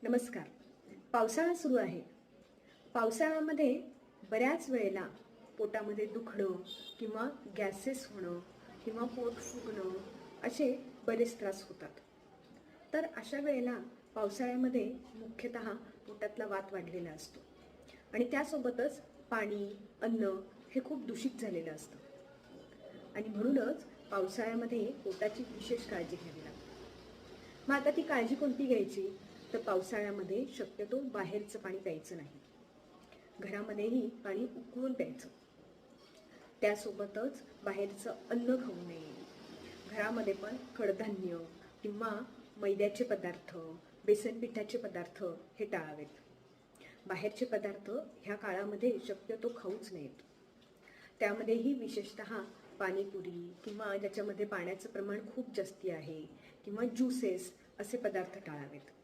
नमस्कार. पावसाळा सुरू आहे. पावसाळ्यामध्ये बऱ्याच वेळेला पोटामध्ये दुखणं किंवा गॅसेस होणं किंवा पोट फुगणं असे बरेच त्रास होतात. तर अशा वेळेला पावसाळ्यामध्ये मुख्यतः पोटातला वात वाढलेला असतो आणि त्यासोबतच पाणी, अन्न हे खूप दूषित झालेलं असतं आणि म्हणूनच पावसाळ्यामध्ये पोटाची विशेष काळजी घ्यावी लागते. मग आता ती काळजी कोणती घ्यायची? तर पावसाळ्यामध्ये शक्यतो बाहेरचं पाणी प्यायचं नाही. घरामध्येही पाणी उकळून प्यायचं. त्यासोबतच बाहेरचं अन्न खाऊ नये. घरामध्ये पण कडधान्य किंवा मैद्याचे पदार्थ, बेसन पिठाचे पदार्थ हे टाळावेत. बाहेरचे पदार्थ ह्या काळामध्ये शक्यतो खाऊच नयेत. त्यामध्येही विशेषतः पाणीपुरी किंवा ज्याच्यामध्ये पाण्याचं प्रमाण खूप जास्ती आहे किंवा ज्यूसेस असे पदार्थ टाळावेत.